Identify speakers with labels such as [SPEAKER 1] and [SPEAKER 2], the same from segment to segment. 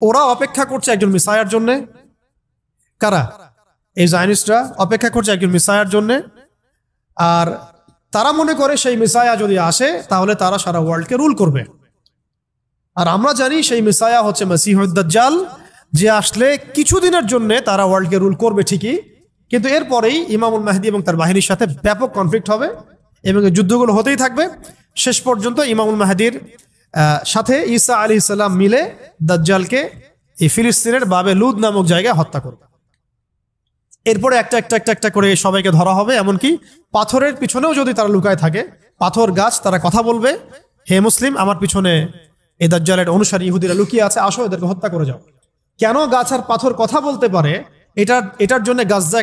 [SPEAKER 1] ওরা অপেক্ষা করছে একজন মিসায়ার জন্য। কারা? এই জায়নিস্টরা অপেক্ষা করছে একজন মিসায়ার জন্য। আর তারা মনে করে সেই মিসায়া যদি আসে তাহলে তারা সারা ওয়ার্ল্ডকে রুল করবে। আর আমরা জানি সেই মিসায়া হচ্ছে মসিহুদ দাজ্জাল, যে আসলে কিছুদিনের জন্য তারা ওয়ার্ল্ডকে রুল করবে ঠিকই, কিন্তু এরপরেই ইমামুল মাহদী এবং তার বাহিনীর সাথে ব্যাপক কনফ্লিক্ট হবে এবং এই যুদ্ধগুলো হতেই থাকবে। শেষ পর্যন্ত ইমামুল মাহদীর সাথে ঈসা আলাইহিস সালাম মিলে দাজ্জালকে এই ফিলিস্তিনের বাবে লুদ নামক জায়গায় হত্যা করবে। এরপরে একটা একটা একটা একটা করে সবাইকে ধরা হবে, এমনকি পাথরের পিছনেও যদি তারা লুকায় থাকে, পাথর গাছ, তারা কথা বলবে, হে মুসলিম, আমার পিছনে এই দাজ্জালের অনুসারী ইহুদিরা লুকিয়ে আছে, আসো এদেরকে হত্যা করে যাও। কেন গাছ আর পাথর কথা বলতে পারে, এটার জন্য গাজ্জা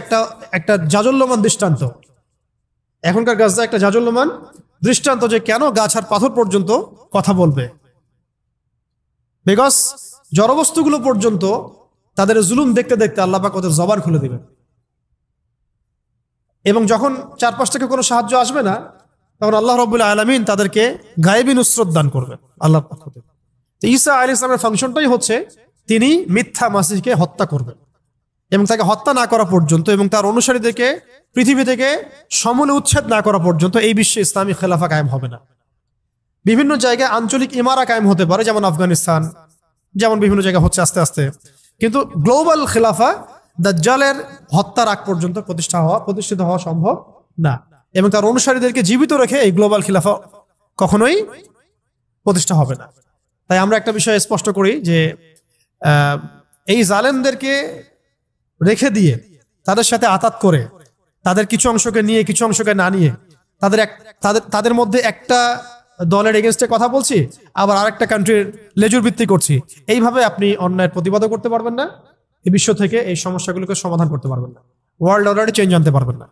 [SPEAKER 1] একটা জাজল্যমান দৃষ্টান্ত। এখনকার গাজ্জা একটা জাজল্যমান দৃষ্টান্ত যে কেন গাছ আর পাথর পর্যন্ত কথা বলবে। বিকজ জড়বস্তুগুলো পর্যন্ত তাদের জুলুম দেখতে দেখতে আল্লাহ পাক ওদের জবান খুলে দিবেন, এবং যখন চারপাশ থেকে কোনো সাহায্য আসবে না, তখন আল্লাহ রাব্বুল আলামিন তাদেরকে গায়েবী নুসরত দান করবেন আল্লাহর পক্ষ থেকে। তো ঈসা আলাইহিস সালামের ফাংশনটাই হচ্ছে তিনি মিথ্যা মাসিহকে হত্যা করবেন, এবং তাকে হত্যা না করা পর্যন্ত এবং তার অনুসারীদেরকে পৃথিবী থেকে সমূলে উচ্ছেদ না করা পর্যন্ত এই বিশ্বে ইসলামী খেলাফা কায়েম হবে না। বিভিন্ন জায়গায় আঞ্চলিক ইমারা কায়েম হতে পারে, যেমন আফগানিস্তান, যেমন বিভিন্ন জায়গায় হচ্ছে আস্তে আস্তে, কিন্তু গ্লোবাল খেলাফা দাজ্জালের হত্যার আগ পর্যন্ত প্রতিষ্ঠিত হওয়া সম্ভব না, এবং তার অনুসারীদেরকে জীবিত রেখে এই গ্লোবাল খেলাফা কখনোই প্রতিষ্ঠা হবে না। তাই আমরা একটা বিষয় স্পষ্ট করি যে এই জালেমদেরকে রেখে দিয়ে তাদের সাথে আতাত করে, তাদের কিছু অংশকে নিয়ে কিছু অংশকে না নিয়ে, তাদের মধ্যে একটা দলের এগেনস্টে কথা বলছি, আবার আরেকটা কান্ট্রির লেজুর ভিত্তি করছি, এইভাবে আপনি অন্যায়ের প্রতিবাদও করতে পারবেন না, এই বিশ্ব থেকে এই সমস্যাগুলোকে সমাধান করতে পারবেন না, ওয়ার্ল্ড অর্ডারে চেঞ্জ আনতে পারবেন না।